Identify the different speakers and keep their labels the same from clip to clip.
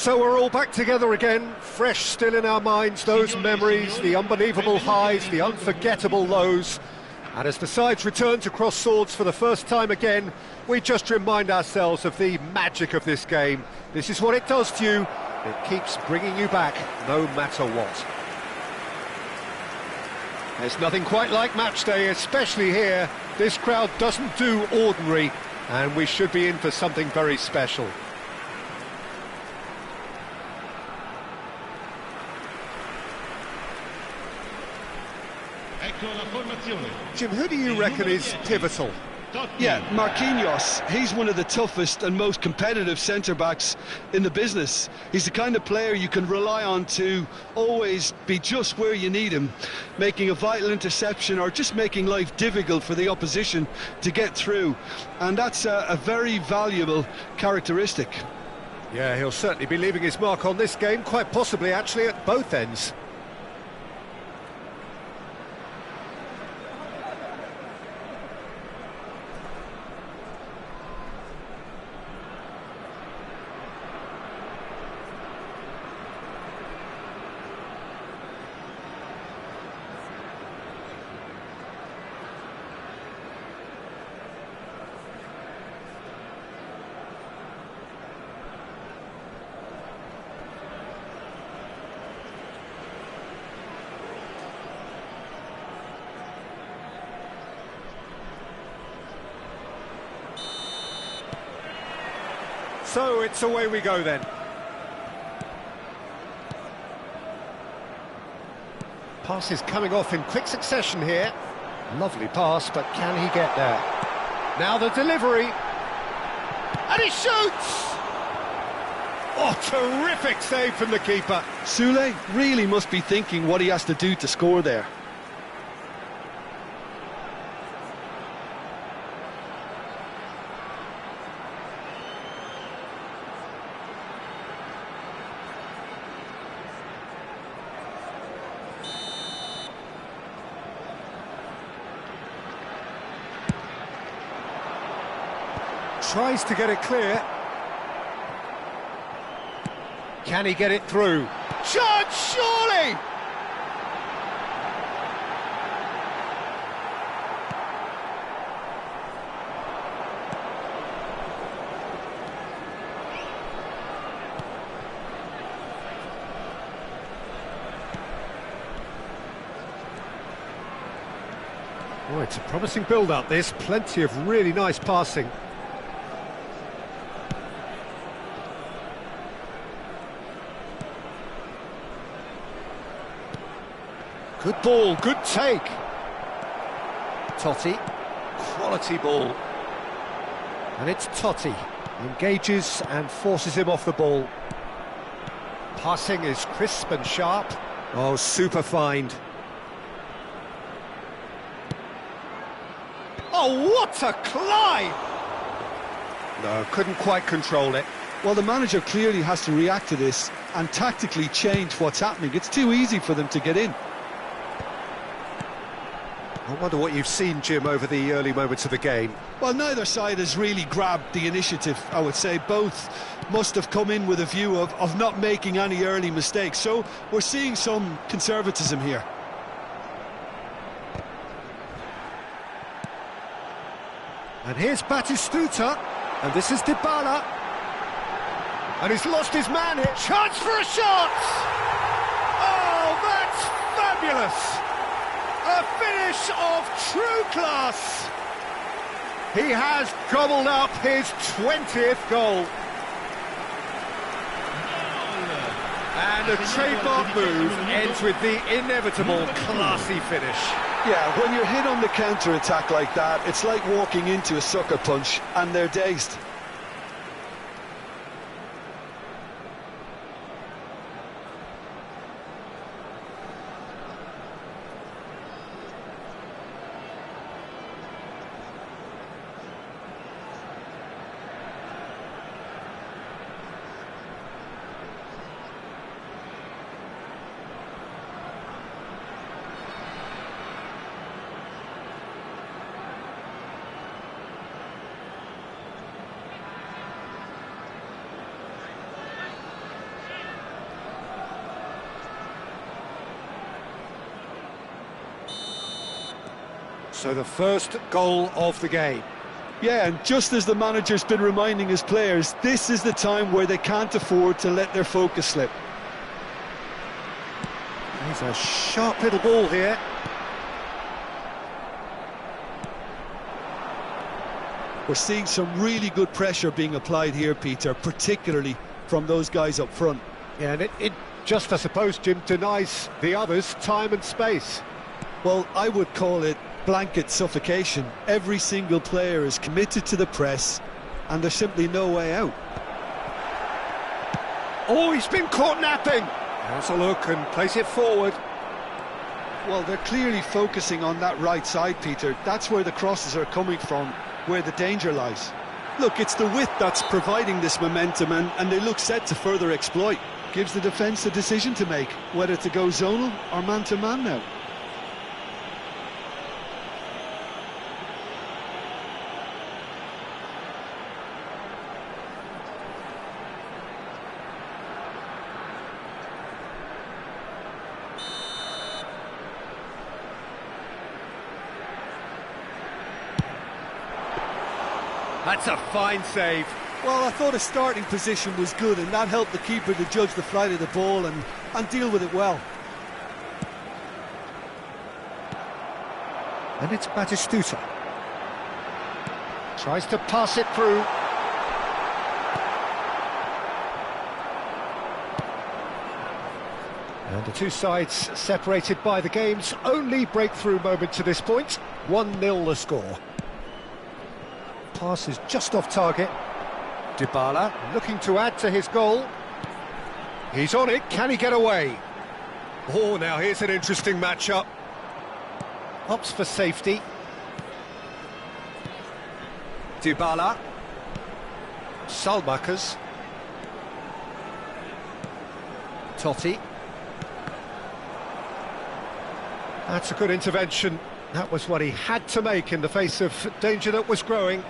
Speaker 1: So we're all back together again, fresh still in our minds, those memories, the unbelievable highs, the unforgettable lows. And as the sides return to cross swords for the first time again, we just remind ourselves of the magic of this game. This is what it does to you. It keeps bringing you back, no matter what. There's nothing quite like match day, especially here. This crowd doesn't do ordinary, and we should be in for something very special. Jim, who do you reckon is pivotal?
Speaker 2: Yeah, Marquinhos. He's one of the toughest and most competitive centre-backs in the business. He's the kind of player you can rely on to always be just where you need him, making a vital interception or just making life difficult for the opposition to get through. And that's a very valuable characteristic.
Speaker 1: Yeah, he'll certainly be leaving his mark on this game, quite possibly actually at both ends. So it's away we go then. Pass is coming off in quick succession here. Lovely pass, but can he get there? Now the delivery. And he shoots! Oh, terrific save from the keeper.
Speaker 2: Sule really must be thinking what he has to do to score there.
Speaker 1: Tries to get it clear. Can he get it through? Shot, surely! Oh, it's a promising build-up, this. Plenty of really nice passing. Good ball, good take. Totti, quality ball. And it's Totti, engages and forces him off the ball. Passing is crisp and sharp. Oh, super find. Oh, what a climb! No, couldn't quite control it.
Speaker 2: Well, the manager clearly has to react to this and tactically change what's happening. It's too easy for them to get in.
Speaker 1: I wonder what you've seen, Jim, over the early moments of the game.
Speaker 2: Well, neither side has really grabbed the initiative, I would say. Both must have come in with a view of not making any early mistakes. So we're seeing some conservatism here.
Speaker 1: And here's Batistuta, and this is Dybala. And he's lost his man here. Chance for a shot! Oh, that's fabulous! A finish of true class. He has gobbled up his 20th goal. And a trademark move ends with the inevitable classy finish.
Speaker 2: Yeah, when you're hit on the counter-attack like that, it's like walking into a sucker punch, and they're dazed.
Speaker 1: So the first goal of the game.
Speaker 2: Yeah, and just as the manager's been reminding his players, this is the time where they can't afford to let their focus slip.
Speaker 1: He's a sharp little ball here.
Speaker 2: We're seeing some really good pressure being applied here, Peter, particularly from those guys up front.
Speaker 1: Yeah, and it just, I suppose, Jim, denies the others time and space.
Speaker 2: Well, I would call it blanket suffocation. Every single player is committed to the press, and there's simply no way out.
Speaker 1: Oh, he's been caught napping. Has a look and plays it forward.
Speaker 2: Well, they're clearly focusing on that right side, Peter. That's where the crosses are coming from, where the danger lies. Look, it's the width that's providing this momentum, and they look set to further exploit. Gives the defence a decision to make, whether to go zonal or man-to-man now.
Speaker 1: That's a fine save.
Speaker 2: Well, I thought his starting position was good, and that helped the keeper to judge the flight of the ball and deal with it well.
Speaker 1: And it's Batistuta. Tries to pass it through. And the two sides separated by the game's only breakthrough moment to this point. 1-0 the score. Pass is just off target. Dybala looking to add to his goal. He's on it, can he get away? Oh, now here's an interesting matchup. Opts for safety. Dybala. Salmakers. Totti. That's a good intervention. That was what he had to make in the face of danger that was growing.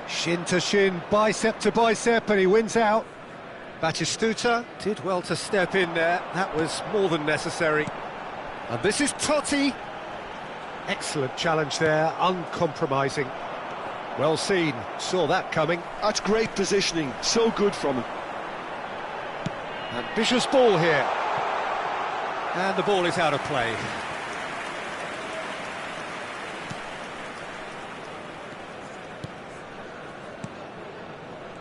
Speaker 1: Shin to shin, bicep to bicep, and he wins out. Batistuta did well to step in there. That was more than necessary. And this is Totti. Excellent challenge there, uncompromising. Well seen, saw that coming.
Speaker 2: That's great positioning, so good from him.
Speaker 1: Ambitious ball here. And the ball is out of play.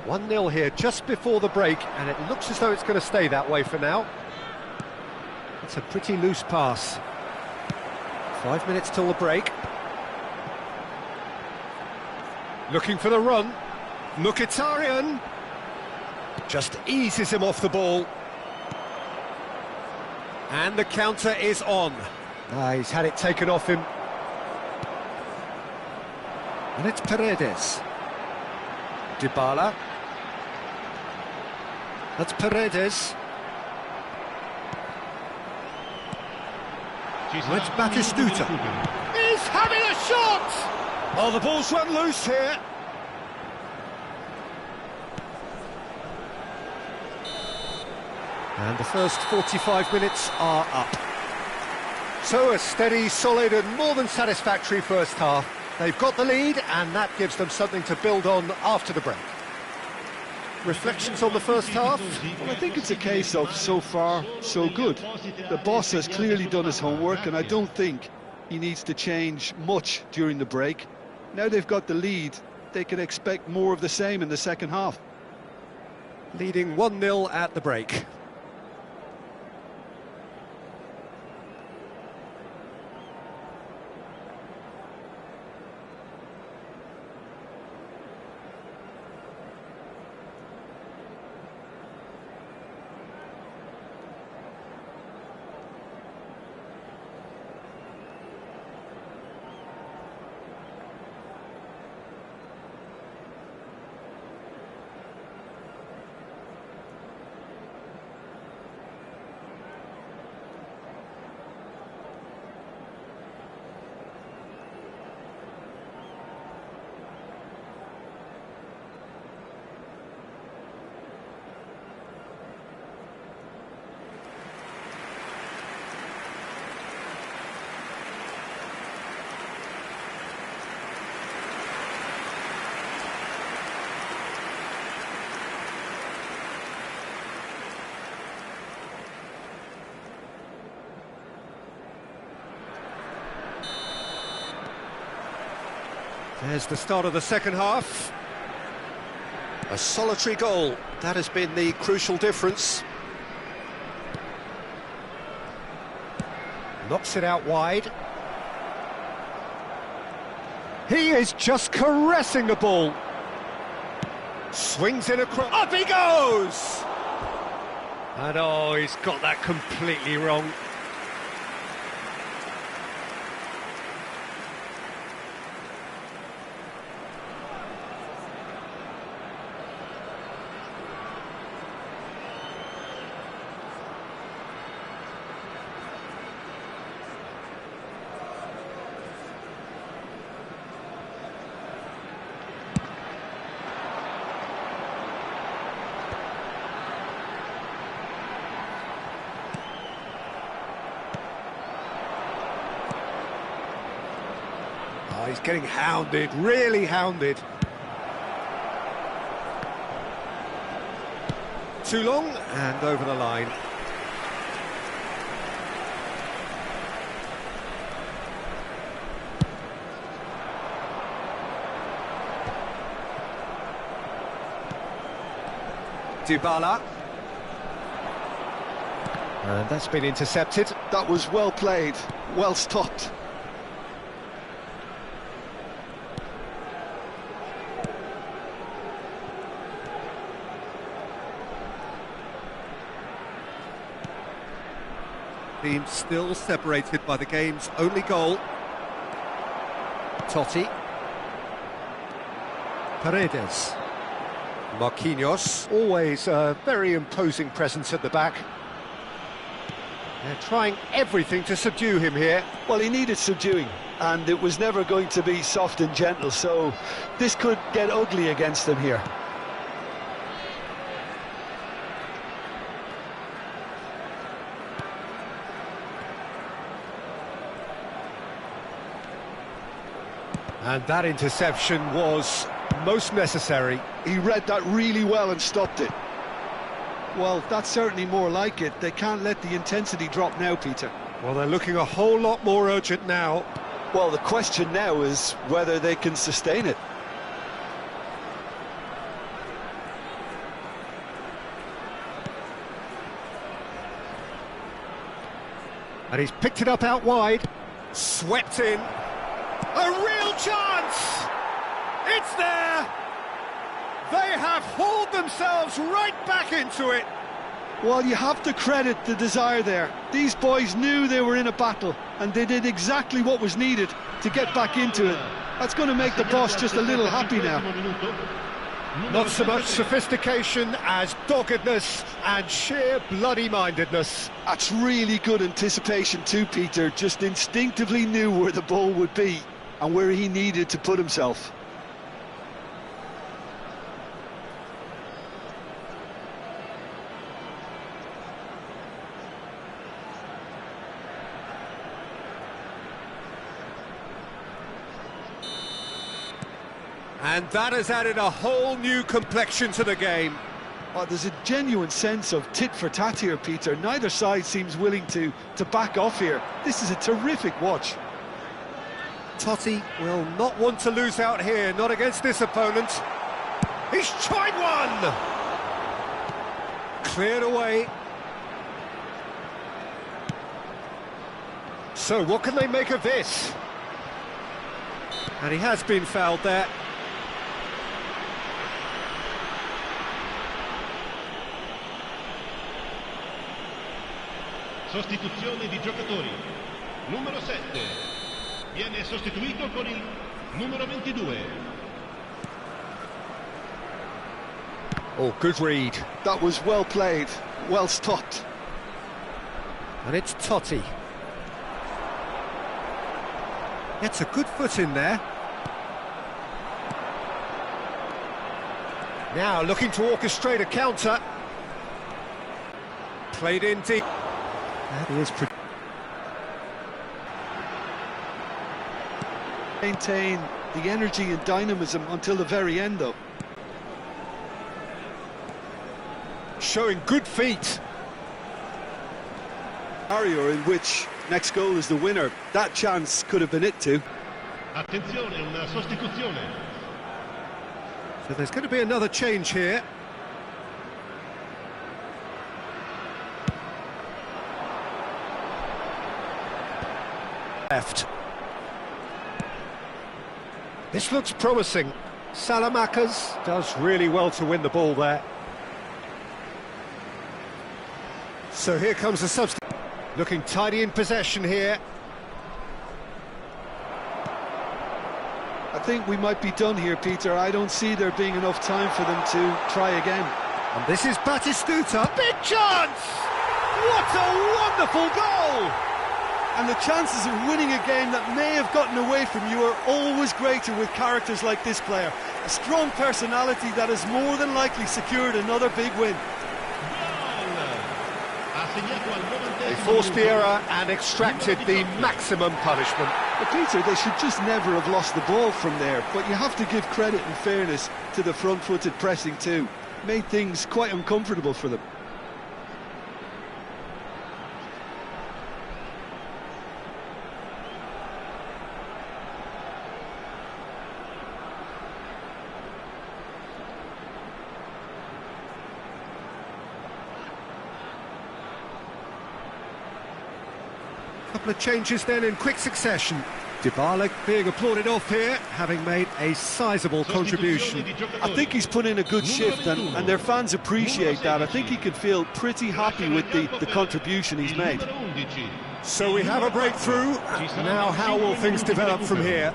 Speaker 1: One 0 here just before the break, and it looks as though it's going to stay that way for now. It's a pretty loose pass. 5 minutes till the break. Looking for the run. Mkhitaryan just eases him off the ball. And the counter is on. He's had it taken off him. And it's Paredes. Dybala. That's Paredes. It's Batistuta. He's having a shot! Oh, the ball's run loose here. And the first 45 minutes are up. So a steady, solid and more than satisfactory first half. They've got the lead and that gives them something to build on after the break. Reflections on the first half?
Speaker 2: Well, I think it's a case of so far, so good. The boss has clearly done his homework, and I don't think he needs to change much during the break. Now they've got the lead, they can expect more of the same in the second half.
Speaker 1: Leading 1-0 at the break. There's the start of the second half. A solitary goal, that has been the crucial difference. Knocks it out wide. He is just caressing the ball. Swings it across. Up he goes! And oh, he's got that completely wrong. Oh, he's getting hounded, really hounded. Too long, and over the line. Dybala. And that's been intercepted.
Speaker 2: That was well played, well stopped.
Speaker 1: Team still separated by the game's only goal. Totti. Paredes. Marquinhos. Always a very imposing presence at the back. They're trying everything to subdue him here.
Speaker 2: Well, he needed subduing, and it was never going to be soft and gentle, so this could get ugly against them here.
Speaker 1: And that interception was most necessary.
Speaker 2: He read that really well and stopped it. Well, that's certainly more like it. They can't let the intensity drop now, Peter.
Speaker 1: Well, they're looking a whole lot more urgent now.
Speaker 2: Well, the question now is whether they can sustain it.
Speaker 1: And he's picked it up out wide. Swept in. A real chance! It's there! They have hauled themselves right back into it.
Speaker 2: Well, you have to credit the desire there. These boys knew they were in a battle, and they did exactly what was needed to get back into it. That's going to make the boss just a little happy now.
Speaker 1: Not so much sophistication as doggedness and sheer bloody-mindedness.
Speaker 2: That's really good anticipation too, Peter. Just instinctively knew where the ball would be and where he needed to put himself.
Speaker 1: And that has added a whole new complexion to the game.
Speaker 2: Oh, there's a genuine sense of tit for tat here, Peter. Neither side seems willing to back off here. This is a terrific watch.
Speaker 1: Totti will not want to lose out here, not against this opponent. He's tried one! Cleared away. So what can they make of this? And he has been fouled there.
Speaker 3: Sostituzione di giocatori. Numero 7 viene sostituito con il numero 22.
Speaker 1: Oh, good read.
Speaker 2: That was well played, well stopped.
Speaker 1: And it's Totti. Gets a good foot in there. Now looking to orchestrate a counter. Played in deep. That is
Speaker 2: Maintain the energy and dynamism until the very end, though.
Speaker 1: Showing good feet.
Speaker 2: Barrier in which next goal is the winner. That chance could have been it too.
Speaker 3: Attenzione, una sostituzione.
Speaker 1: So there's going to be another change here. Left. This looks promising. Salamakers does really well to win the ball there. So here comes the substitute. Looking tidy in possession here.
Speaker 2: I think we might be done here, Peter. I don't see there being enough time for them to try again.
Speaker 1: And this is Batistuta. Big chance! What a wonderful goal!
Speaker 2: And the chances of winning a game that may have gotten away from you are always greater with characters like this player. A strong personality that has more than likely secured another big win.
Speaker 1: They forced the error and extracted the maximum punishment.
Speaker 2: But Peter, they should just never have lost the ball from there, but you have to give credit and fairness to the front-footed pressing too. Made things quite uncomfortable for them.
Speaker 1: Couple of changes then in quick succession. Dybala being applauded off here, having made a sizable contribution.
Speaker 2: I think he's put in a good shift and their fans appreciate that. I think he can feel pretty happy with the contribution he's made.
Speaker 1: So we have a breakthrough. Now how will things develop from here?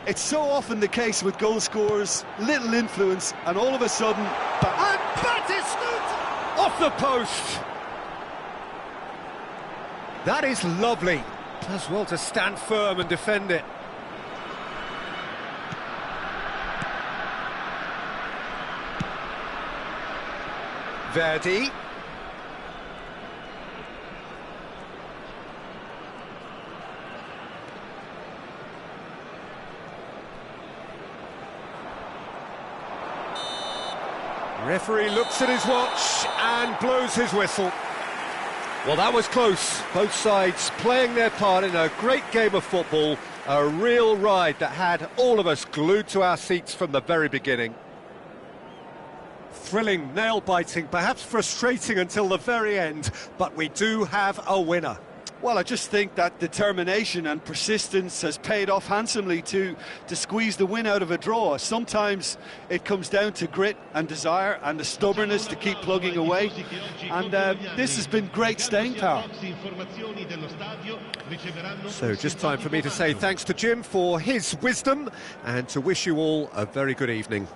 Speaker 2: It's so often the case with goal scorers, little influence, and all of a sudden...
Speaker 1: And Batistuta! Off the post! That is lovely. Does well to stand firm and defend it. Verdi. Referee looks at his watch and blows his whistle. Well, that was close. Both sides playing their part in a great game of football. A real ride that had all of us glued to our seats from the very beginning. Thrilling, nail-biting, perhaps frustrating until the very end, but we do have a winner.
Speaker 2: Well, I just think that determination and persistence has paid off handsomely to squeeze the win out of a draw. Sometimes it comes down to grit and desire and the stubbornness to keep plugging away. And this has been great staying power.
Speaker 1: So just time for me to say thanks to Jim for his wisdom and to wish you all a very good evening.